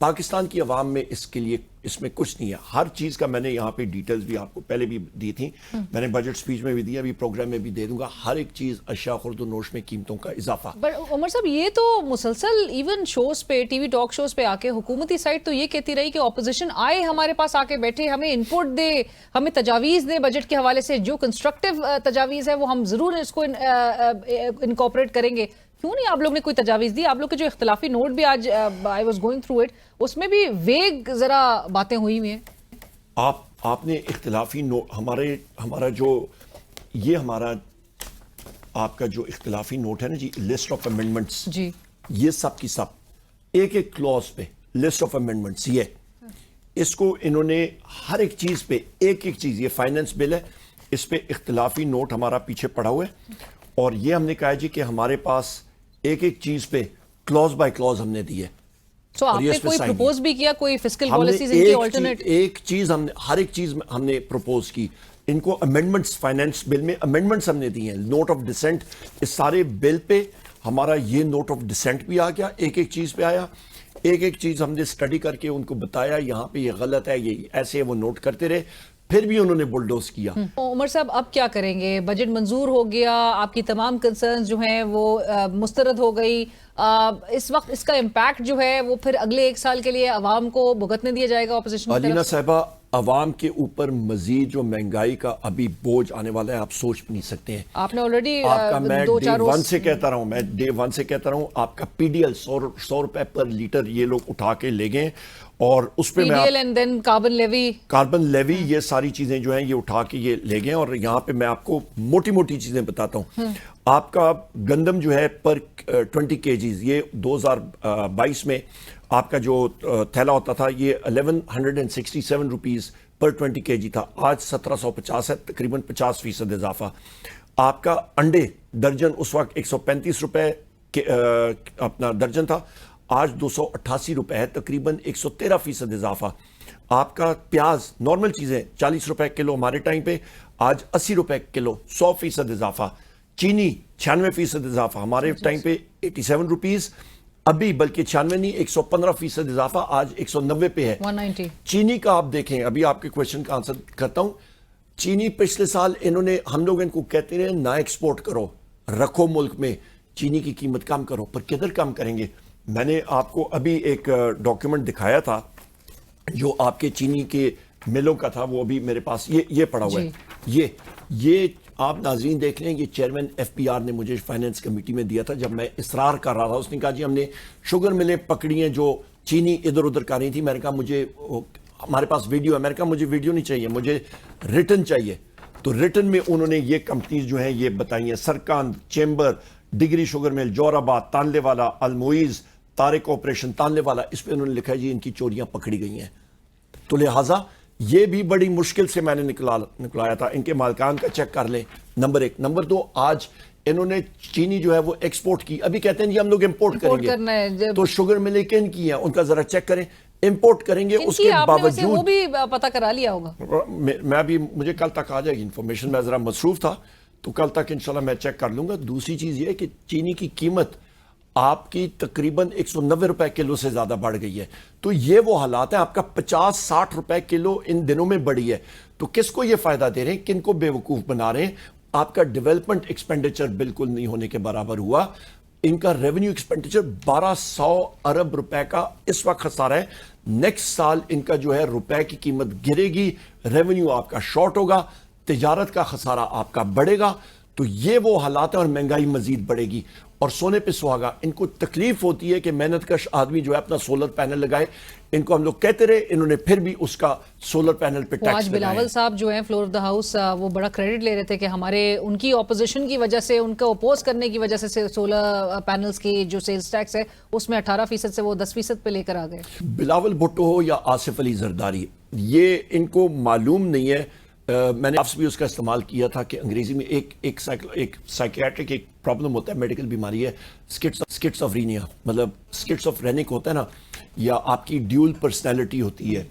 پاکستان کی عوام میں اس کے لیے اس میں کچھ نہیں ہے. ہر چیز کا میں نے یہاں پہ ڈیٹیلز بھی آپ کو پہلے بھی دی تھیں, میں نے بجٹ سپیچ میں بھی دیا, ابھی پروگرام میں بھی دے دوں گا. ہر ایک چیز اشیاء خرد و نوش میں قیمتوں کا اضافہ. عمر صاحب یہ تو مسلسل ایون شوز پہ, ٹی وی ٹاک شوز پہ آ کے حکومتی سائٹ تو یہ کہتی رہی کہ اپوزیشن آئے ہمارے پاس, آ کے بیٹھے, ہمیں ان پٹ دے, ہمیں تجاویز دے بجٹ کے حوالے سے, جو کنسٹرکٹیو تجاویز ہے وہ ہم ضرور اس کو انکارپوریٹ کریں گے. کیوں نہیں آپ لوگ نے کوئی تجاویز دی؟ آپ لوگ کے جو اختلافی نوٹ بھی آج I was going through it, اس میں بھی ویگ ذرا باتیں ہوئی ہوئی ہیں. آپ نے اختلافی نوٹ ہمارا جو یہ ہمارا آپ کا جو اختلافی نوٹ ہے نا جی, لسٹ آف امینڈمنٹس, جی یہ سب کی سب ایک ایک کلوز پہ لسٹ آف امینڈمنٹس, یہ اس کو انہوں نے ہر ایک چیز پہ ایک ایک چیز, یہ فائنینس بل ہے, اس پہ اختلافی نوٹ ہمارا پیچھے پڑا ہوا ہے, اور یہ ہم نے کہا جی کہ ہمارے پاس ایک ایک چیز پہ کلوز بائی کلوز ہم نے دی ہے. سو آپ نے کوئی پروپوز بھی کیا, کوئی فسکل پالیسیز ان کی آلٹرنیٹ؟ ایک چیز ہم نے, ہر ایک چیز ہم نے پروپوز کی. ان کو امینڈمنٹس, فائنینس بل میں امینڈمنٹس ہم نے دی ہیں, نوٹ آف ڈسینٹ. اس سارے بل پہ ہمارا یہ نوٹ آف ڈسینٹ بھی آ گیا, ایک ایک چیز پہ آیا, ایک ایک چیز ہم نے اسٹڈی کر کے ان کو بتایا, یہاں پہ یہ غلط ہے, یہ ایسے, وہ نوٹ کرتے رہے, پھر بھی انہوں نے بلڈوز کیا. عمر صاحب اب کیا کریں گے؟ بجٹ منظور ہو گیا, آپ کی تمام کنسرنز جو ہیں وہ مسترد ہو گئی, اس وقت اس کا امپیکٹ جو ہے وہ پھر اگلے ایک سال کے لیے عوام کو بھگتنے دیا جائے گا اپوزیشن کی طرف سے؟ علینا صاحبہ, عوام کے اوپر مزید جو مہنگائی کا ابھی بوجھ آنے والا ہے آپ سوچ بھی نہیں سکتے ہیں. آپ نے آلریڈی آپ کا, میں دو ڈے چار ون سے کہتا رہا ہوں, میں ڈے ون سے کہتا رہا ہوں, آپ کا پی ڈی ایل 100 روپے پر لیٹر یہ لوگ اٹھا کے لے گئے, اور اس پہ میں کاربن لیوی, یہ ساری چیزیں جو ہیں یہ اٹھا کے یہ لے گئے. اور یہاں پہ میں آپ کو موٹی موٹی چیزیں بتاتا ہوں. آپ کا گندم جو ہے پر 20 kgs, یہ 2022 میں آپ کا جو تھیلا ہوتا تھا یہ 1167 روپیز پر 20 kg تھا, آج 1750 ہے, تقریباً 50% اضافہ. آپ کا انڈے درجن اس وقت 135 روپے اپنا درجن تھا, آج 288 روپے ہے, تقریباً 113% اضافہ. آپ کا پیاز, نارمل چیزیں 40 روپے کلو ہمارے ٹائم پہ, آج 80 روپے کلو, 100% اضافہ. چینی 96% اضافہ, ہمارے ٹائم پہ 87 روپیز, ابھی بلکہ 96 نہیں 115% اضافہ, آج 190 پہ ہے. 190. چینی کا آپ دیکھیں, ابھی آپ کے کویشچن کا آنسر کرتا ہوں. چینی پچھلے سال انہوں نے, ہم لوگ ان کو کہتے ہیں نہ ایکسپورٹ کرو, رکھو ملک میں, چینی کی قیمت کم کرو, پر کدھر کم کریں گے؟ میں نے آپ کو ابھی ایک ڈاکیومنٹ دکھایا تھا جو آپ کے چینی کے ملوں کا تھا, وہ ابھی میرے پاس یہ پڑا ہوا ہے. یہ آپ ناظرین دیکھ لیں, یہ چیئرمین ایف پی آر نے مجھے فائنینس کمیٹی میں دیا تھا جب میں اصرار کر رہا تھا. اس نے کہا جی ہم نے شوگر ملیں پکڑی ہیں جو چینی ادھر ادھر کر رہی تھی. میں نے کہا مجھے, ہمارے پاس ویڈیو ہے, میں نے کہا مجھے ویڈیو نہیں چاہیے, مجھے ریٹن چاہیے. تو ریٹن میں انہوں نے یہ کمپنیز جو ہیں یہ بتائی ہیں, سرکاند, چیمبر, ڈگری شوگر مل, جوہر آباد, تانلے والا, الموئیز, طارق آپریشن, تانلے والا, اس پہ انہوں نے لکھا ہے جی ان کی چوریاں پکڑی گئی ہیں. تو لہٰذا یہ بھی بڑی مشکل سے میں نے نکلایا تھا. ان کے مالکان کا چیک کر لیں, نمبر 1. نمبر 2, آج انہوں نے چینی جو ہے وہ ایکسپورٹ کی, ابھی کہتے ہیں جی ہم لوگ امپورٹ کریں گے, تو شوگر ملیں کن کی ہیں ان کا ذرا چیک کریں, امپورٹ کریں گے. اس کے باوجود وہ بھی پتہ کرا لیا ہوگا. میں بھی, مجھے کل تک آ جائے گی انفارمیشن, میں ذرا مصروف تھا تو کل تک انشاءاللہ میں چیک کر لوں گا. دوسری چیز یہ ہے کہ چینی کی قیمت آپ کی تقریباً 190 روپے کلو سے زیادہ بڑھ گئی ہے. تو یہ وہ حالات ہیں, آپ کا 50-60 روپے کلو ان دنوں میں بڑھی ہے. تو کس کو یہ فائدہ دے رہے ہیں, کن کو بیوقوف بنا رہے ہیں؟ آپ کا ڈیولپمنٹ ایکسپینڈیچر بالکل نہیں ہونے کے برابر ہوا. ان کا ریونیو ایکسپینڈیچر 1200 ارب روپے کا اس وقت خسارہ ہے. نیکسٹ سال ان کا جو ہے روپے کی قیمت گرے گی, ریونیو آپ کا شارٹ ہوگا, تجارت کا خسارہ آپ کا بڑھے گا. تو یہ وہ حالات ہیں, اور مہنگائی مزید بڑھے گی. اور سونے پہ سہاگا, ان کو تکلیف ہوتی ہے کہ محنت کش آدمی جو ہے اپنا سولر پینل لگائے. ان کو ہم لوگ کہتے رہے, انہوں نے پھر بھی اس کا سولر پینل پہ ٹیکس لگایا. آج بلاول صاحب جو ہیں فلور آف دا ہاؤس, وہ بڑا کریڈٹ لے رہے تھے کہ ہمارے ان کی اپوزیشن کی وجہ سے, ان کو اپوز کرنے کی وجہ سے سولر پینلز کی جو سیلز ٹیکس ہے اس میں 18% سے وہ 10% پہ لے کر آ گئے. بلاول بھٹو ہو یا آصف علی زرداری, یہ ان کو معلوم نہیں ہے. میں نے آپ سے بھی اس کا استعمال کیا تھا کہ انگریزی میں ایک سائیکیاٹرک ایک پرابلم ہوتا ہے, میڈیکل بیماری ہے, سکٹسافرینیا, مطلب سکٹسافرینک ہوتا ہے نا, یا آپ کی ڈیول پرسنالٹی ہوتی ہے,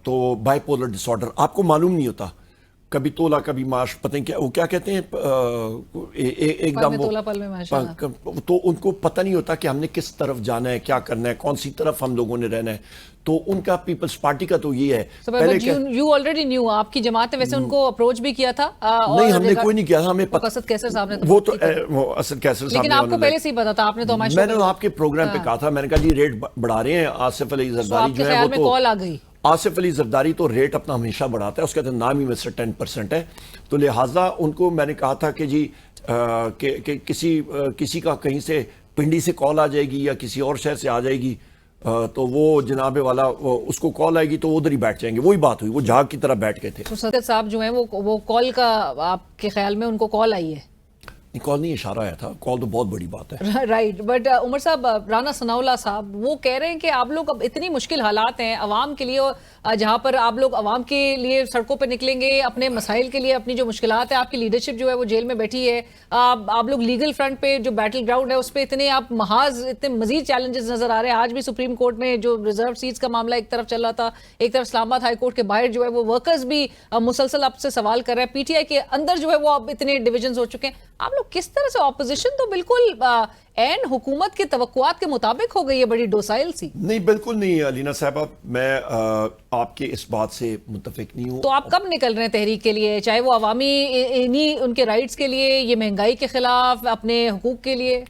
تو بائی پولر ڈس آرڈر. آپ کو معلوم نہیں ہوتا, کبھی تولا کبھی معاش، پتہ نہیں کیا وہ کیا کہتے ہیں، ایک پل دم میں تولا پل میں معاش، ہاں۔ تو ان کو پتہ نہیں ہوتا کہ ہم نے کس طرف جانا ہے، کیا کرنا ہے، کون سی طرف ہم لوگوں نے رہنا ہے. تو ان کا پیپلز پارٹی کا تو یہ ہے. یو آلریڈی نیو، آپ کی جماعت نے ویسے ان کو اپروچ بھی کیا تھا؟ نہیں، ہم نے کوئی نہیں کیا تھا. ہمیں اسد کیسر صاحب نے وہ تو اسد کیسر صاحب، لیکن آپ کو پہلے سے ہی پتا تھا، آپ نے تو میں نے آپ کے پروگرام پہ کہا تھا، میں نے کہا جی ریٹ بڑھا رہے ہیں. آصف علی زرداری جو ہے وہ تو کال آ گئی. آصف علی زرداری تو ریٹ اپنا ہمیشہ بڑھاتا ہے، اس کا تو نام ہی میں سے 10% ہے. تو لہٰذا ان کو میں نے کہا تھا کہ جی کہ کسی کا کہیں سے پنڈی سے کال آ جائے گی یا کسی اور شہر سے آ جائے گی تو وہ جناب والا اس کو کال آئے گی تو وہ ادھر ہی بیٹھ جائیں گے. وہی بات ہوئی، وہ جھاگ کی طرح بیٹھ گئے تھے. تو صدر صاحب جو ہیں وہ کال کا آپ کے خیال میں ان کو کال آئی ہے؟ کال نہیں، اشارہ آیا تھا. کال تو بہت بڑی بات ہے. رائٹ. بٹ عمر صاحب، رانا ثناء اللہ صاحب وہ کہہ رہے ہیں کہ آپ لوگ اب اتنی مشکل حالات ہیں عوام کے لیے، جہاں پر آپ لوگ عوام کے لیے سڑکوں پہ نکلیں گے، اپنے مسائل کے لیے، اپنی جو مشکلات ہیں، آپ کی لیڈرشپ جو ہے وہ جیل میں بیٹھی ہے، آپ لوگ لیگل فرنٹ پہ جو بیٹل گراؤنڈ ہے اس پہ اتنے آپ محاذ اتنے مزید چیلنجز نظر آ رہے ہیں. آج بھی سپریم کورٹ میں جو ریزرو سیٹس کا معاملہ ایک طرف چل رہا تھا، ایک طرف اسلام آباد ہائی کورٹ کے باہر جو ہے وہ ورکرز بھی مسلسل آپ سے سوال کر رہے ہیں. پی ٹی آئی کے اندر جو ہے وہ اب اتنے ڈویژنز ہو چکے ہیں. آپ لوگ کس طرح سے اپوزیشن تو بالکل این حکومت کے توقعات کے مطابق ہو گئی ہے، بڑی ڈوسائل سی. نہیں، بالکل نہیں علینا صاحبہ، میں آپ کے اس بات سے متفق نہیں ہوں. تو آپ کب نکل رہے ہیں تحریک کے لیے، چاہے وہ عوامی ان کے رائٹس کے لیے، یہ مہنگائی کے خلاف، اپنے حقوق کے لیے؟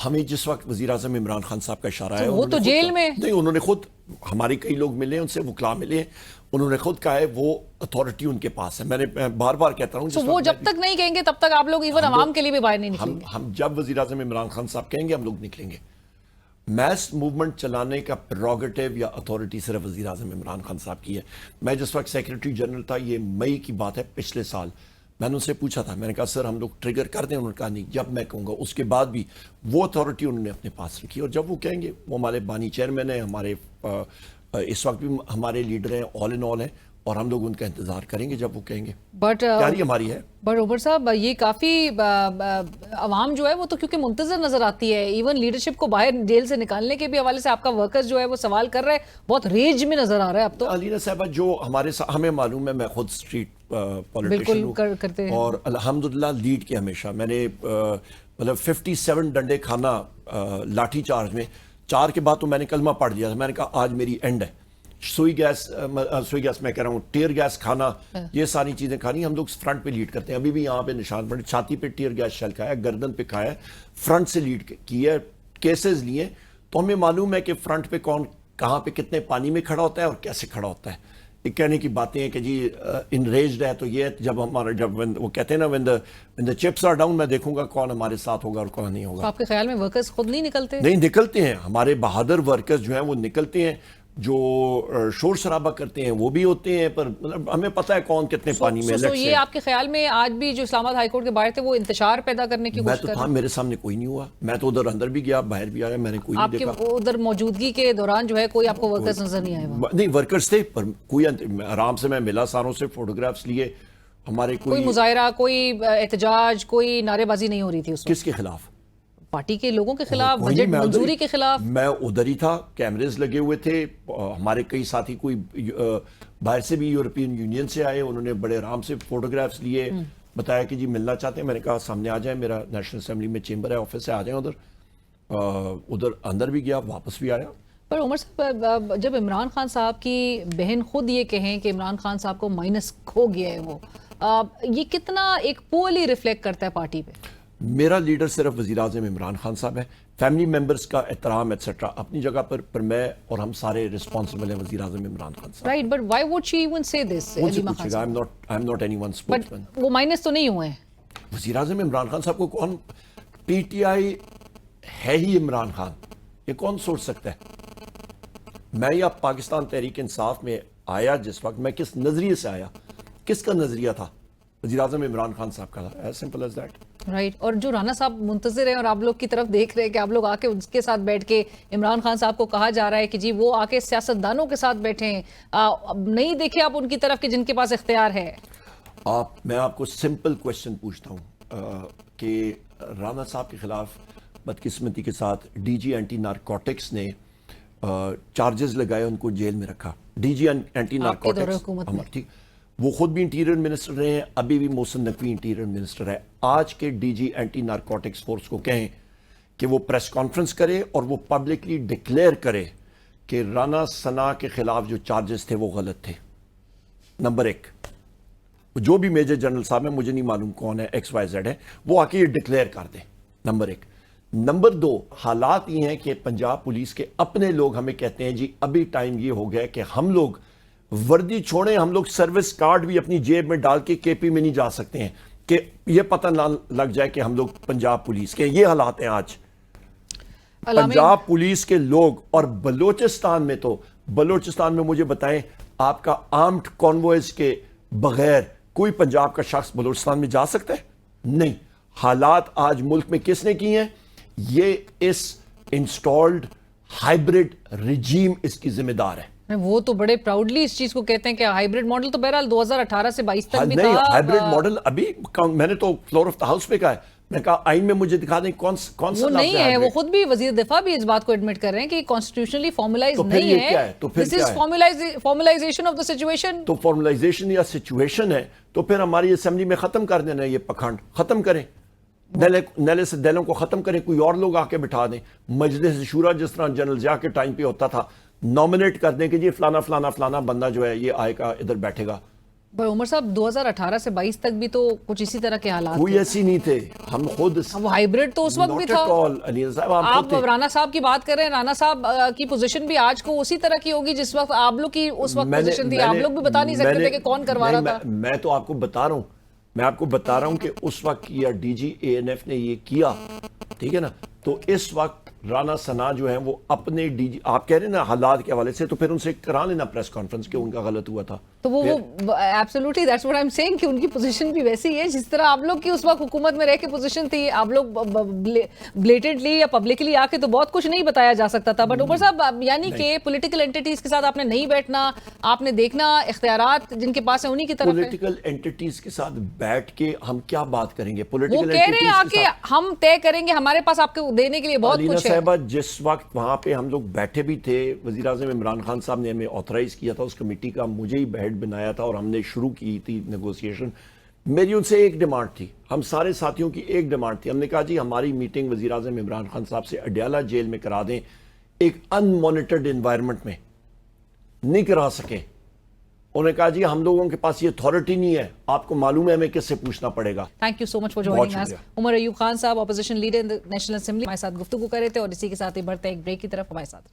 ہمیں جس وقت وزیر اعظم عمران خان صاحب کا اشارہ ہے، وہ تو جیل میں نہیں، انہوں نے خود، ہمارے کئی لوگ ملے ہیں ان سے، وکلاء ملے ہیں، انہوں نے خود کہا ہے وہ اتھارٹی ان کے پاس ہے. میں نے بار بار کہتا ہوں تو وہ جب تک نہیں کہیں گے تب تک آپ لوگ ایون عوام کے لیے بھی باہر نہیں نکلیں گے. ہم جب وزیر اعظم عمران خان صاحب کہیں گے ہم لوگ نکلیں گے. میس موومنٹ چلانے کا پریروگیٹو یا اتھارٹی صرف وزیر اعظم عمران خان صاحب کی ہے. میں جس وقت سیکرٹری جنرل تھا، یہ مئی کی بات ہے پچھلے سال، میں نے ان سے پوچھا تھا، میں نے کہا سر ہم لوگ ٹریگر کر دیں. انہوں نے کہا نہیں، جب میں کہوں گا. اس کے بعد بھی وہ اتھارٹی انہوں نے اپنے پاس رکھی، اور جب وہ کہیں گے، وہ ہمارے بانی چیئرمین ہیں، ہمارے اس وقت بھی ہمارے لیڈر ہیں، آل ان آل ہیں، اور ہم لوگ ان کا انتظار کریں گے جب وہ کہیں گے. بٹ تیاری ہماری ہے. بٹ عمر صاحب، یہ کافی عوام جو ہے وہ تو کیونکہ منتظر نظر آتی ہے، ایون لیڈرشپ کو باہر جیل سے نکالنے کے بھی حوالے سے آپ کا ورکرز جو ہے وہ سوال کر رہے ہیں، بہت ریج میں نظر آ رہا ہے اب تو. علینا صاحبہ، جو ہمارے ساتھ ہمیں معلوم ہے، میں خود اسٹریٹ پولیٹیشین ہوں اور الحمدللہ لیڈ کیا ہمیشہ. میں نے مطلب 57 ڈنڈے کھانا لاٹھی چارج میں، 4 کے بعد تو میں نے کلمہ پڑھ دیا تھا. میں نے کہا آج میری اینڈ ہے. سوئی گیس میں کہہ رہا ہوں، ٹیئر گیس کھانا، یہ ساری چیزیں کھانی. ہم لوگ فرنٹ پہ لیڈ کرتے ہیں. ابھی بھی یہاں پہ نشان پڑے، چھاتی پہ ٹیئر گیس شیل کھایا، گردن پہ کھایا، فرنٹ سے لیڈ کی ہے، کیسز لیے. تو ہمیں معلوم ہے کہ فرنٹ پہ کون کہاں پہ کتنے پانی میں کھڑا ہوتا ہے اور کیسے کھڑا ہوتا ہے. یہ کہنے کی باتیں ہیں کہ جی انریجڈ ہے. تو یہ جب وہ کہتے ہیں نا when the chips are down، میں دیکھوں گا کون ہمارے ساتھ ہوگا اور کون نہیں ہوگا. آپ کے خیال میں ورکرز خود نہیں نکلتے؟ نہیں نکلتے ہیں. ہمارے بہادر ورکرز جو ہیں وہ نکلتے ہیں. جو شور شرابہ کرتے ہیں وہ بھی ہوتے ہیں، پر ہمیں پتہ ہے کون کتنے پانی میں. یہ آپ کے خیال میں آج بھی جو اسلام آباد ہائی کورٹ کے باہر تھے وہ انتشار پیدا کرنے کی کوشش کر رہے ہیں؟ میرے سامنے کوئی نہیں ہوا. میں تو ادھر اندر بھی گیا، باہر بھی آیا، میں نے کوئی نہیں دیکھا. آپ کے ادھر موجودگی کے دوران جو ہے کوئی آپ کو ورکرز نظر نہیں آئے؟ نہیں، ورکرز تھے، پر کوئی آرام سے میں ملا ساروں سے، فوٹوگرافس لیے. ہمارے کوئی مظاہرہ، کوئی احتجاج، کوئی نعرے بازی نہیں ہو رہی تھی اس وقت؟ کس کے خلاف؟ پارٹی کے لوگوں کے خلاف، بجٹ منظوری کے خلاف؟ میں ادھر ہی تھا، کیمریز لگے ہوئے تھے. ہمارے کئی ساتھی کوئی باہر سے بھی یورپین یونین سے آئے، انہوں نے بڑے آرام سے فوٹوگرافس لیے، بتایا کہ جی ملنا چاہتے ہیں. میں نے کہا سامنے آ جائیں، میرا نیشنل اسمبلی میں چیمبر ہے، آفس سے آ جائیں ادھر اندر بھی گیا، واپس بھی آیا. پر عمر صاحب، جب عمران خان صاحب کی بہن خود یہ کہیں کہ عمران خان صاحب کو مائنس کھو گیا ہے، وہ یہ کتنا ایک پورلی ریفلیکٹ کرتا ہے پارٹی پہ؟ میرا لیڈر صرف وزیر اعظم عمران خان صاحب ہے. فیملی ممبرز کا احترام ایٹسٹرا اپنی جگہ پر میں اور ہم سارے رسپانسبل ہیں وزیر اعظم عمران خان صاحب. Right, but why would she even سے دس؟ I'm not anyone's spokesman. وہ مائنس تو نہیں ہوئے ہیں. وزیر اعظم عمران خان صاحب کو کون، پی ٹی آئی ہے ہی عمران خان، یہ کون سوچ سکتا ہے؟ میں یا پاکستان تحریک انصاف میں آیا جس وقت، میں کس نظریے سے آیا، کس کا نظریہ تھا؟ وزیر اعظم عمران خان صاحب کا تھا. As simple as that. Right. اور جو رانا صاحب منتظر ہیں اور آپ لوگ کی طرف دیکھ رہے ہیں کہ آپ لوگ آ کے اس کے ساتھ بیٹھ کے، عمران خان صاحب کو کہا جا رہا ہے کہ جی وہ آ کے سیاستدانوں کے ساتھ بیٹھیں، نہیں دیکھیں آپ ان کی طرف کہ جن کے پاس اختیار ہے. میں آپ کو سمپل کوشچن پوچھتا ہوں کہ رانا صاحب کے خلاف بدقسمتی کے ساتھ ڈی جی اینٹی نارکوٹکس نے چارجز لگائے، ان کو جیل میں رکھا. ڈی جی اینٹی نارکوٹکس ٹھیک، وہ خود بھی انٹیریئر منسٹر رہے ہیں, ابھی بھی محسن نقوی انٹیریئر منسٹر ہے. آج کے D G anti narcotics force کو کہیں کہ وہ پریس کانفرنس کرے اور وہ پبلکلی ڈکلیئر کرے کہ رانا ثنا کے خلاف جو چارجز تھے وہ غلط تھے. نمبر ایک, جو بھی میجر جنرل صاحب ہیں, مجھے نہیں معلوم کون ہے, ایکس وائی زیڈ ہے, وہ آ کے یہ ڈکلیئر کر دیں. نمبر ایک. نمبر دو, حالات یہ ہیں کہ پنجاب پولیس کے اپنے لوگ ہمیں کہتے ہیں جی ابھی ٹائم یہ ہو گیا کہ ہم لوگ وردی چھوڑیں, ہم لوگ سروس کارڈ بھی اپنی جیب میں ڈال کے کے پی میں نہیں جا سکتے ہیں کہ یہ پتہ نہ لگ جائے کہ ہم لوگ پنجاب پولیس کے. یہ حالات ہیں آج پنجاب پولیس کے لوگ. اور بلوچستان میں تو, بلوچستان میں مجھے بتائیں, آپ کا آرمڈ کانوائز کے بغیر کوئی پنجاب کا شخص بلوچستان میں جا سکتا ہے؟ نہیں. حالات آج ملک میں کس نے کی ہیں؟ یہ اس انسٹالڈ ہائیبرڈ رجیم اس کی ذمہ دار ہے. وہ تو بڑے پراؤڈلی اس چیز کو کہتے ہیں کہ ہائیبرڈ ماڈل تو بہرحال 2018 سے 22 تک بھی تھا. نہیں, ہائیبرڈ ماڈل ابھی میں نے تو فلور آف دا ہاؤس پہ کہا ہے, میں کہا آئین میں مجھے دکھا دیں کون سا وہ نہیں ہے. وہ خود بھی وزیر دفاع بھی اس بات کو ایڈمٹ کر رہے ہیں کہ کانسٹیٹیوشنلی فارملائز نہیں ہے. دس از فارملائزیشن آف دا سچویشن. تو فارملائزیشن یا سچویشن ہے تو پھر ہماری اسمبلی میں ختم کر دینا, یہ پکھنڈ ختم کریں, نیلے سے دلوں کو ختم کریں, کوئی اور لوگ آ کے بٹھا دیں. مجلس شورا جس طرح جنرل ضیاء کے ٹائم پہ ہوتا تھا, نومنیٹ کر دیں کہ جی فلانا فلانا فلانا بندہ جو ہے یہ آئے گا, ادھر بیٹھے گا. عمر صاحب 2018 سے 22 تک بھی تو کچھ اسی طرح کے حالات کوئی ایسی نہیں تھے. ہم خود وہ ہائیبرڈ تو اس وقت بھی تھا. آپ رانا صاحب کی بات کر رہے ہیں, رانا صاحب کی پوزیشن بھی آج کو اسی طرح کی ہوگی جس وقت آپ لوگ کی اس وقت پوزیشن تھی. آپ لوگ بھی بتا نہیں سکتے تھے کہ کون کروا رہا تھا. میں تو آپ کو بتا رہا ہوں, میں آپ کو بتا رہا ہوں کہ اس وقت کیا ڈی جی اے این ایف نے یہ کیا, ٹھیک ہے نا. تو اس وقت رانا ثنا جو ہیں وہ اپنے ڈی جی, آپ کہہ رہے ہیں نا حالات کے حوالے سے, تو پھر ان سے کرا لینا پریس کانفرنس کہ ان کا غلط ہوا تھا. تو وہ absolutely that's what I am seeing کہ ان کی پوزیشن بھی ویسی ہے جس طرح آپ لوگ کی اس وقت حکومت میں رہ کے پوزیشن تھی. آپ لوگ بلیٹنٹلی یا پبلکلی آ کے تو بہت کچھ نہیں بتایا جا سکتا تھا. بٹ عمر صاحب یعنی کہ پولیٹیکل اینٹیز کے ساتھ آپ نے نہیں بیٹھنا, آپ نے دیکھنا اختیارات جن کے پاس ہیں انہی کی طرف ہے. پولیٹیکل اینٹیز کے ساتھ بیٹھ کے ہم کیا بات کریں گے؟ وہ کہہ رہے ہیں آ کے ہم طے کریں گے, ہمارے پاس آپ کو دینے کے لیے بہت کچھ ہے. صاحبہ جس وقت وہاں پہ ہم لوگ بیٹھے بھی تھے, وزیر اعظم عمران خان صاحب نے ہمیں آتھرائز کیا تھا اس کمیٹی کا, مجھے ہی ہیڈ بنایا تھا اور ہم نے شروع کی تھی نیگوسیشن. میری ان سے ایک ڈیمانڈ تھی, ہم سارے ساتھیوں کی ایک ڈیمانڈ تھی. ہم نے کہا جی ہماری میٹنگ وزیر اعظم عمران خان صاحب سے اڈیالہ جیل میں کرا دیں, ایک ان مانیٹرڈ انوائرمنٹ میں. نہیں کرا سکے. انہوں نے کہا جی ہم لوگوں کے پاس یہ اتھارٹی نہیں ہے, آپ کو معلوم ہے ہمیں کس سے پوچھنا پڑے گا. Thank you so much for joining us. Umar Ayub Khan Sahab opposition leader in the National Assembly ہمارے ساتھ گفتگو کر رہے تھے, اور اسی کے ساتھ ہی بڑھتے ایک بریک کی طرف. ہمارے ساتھ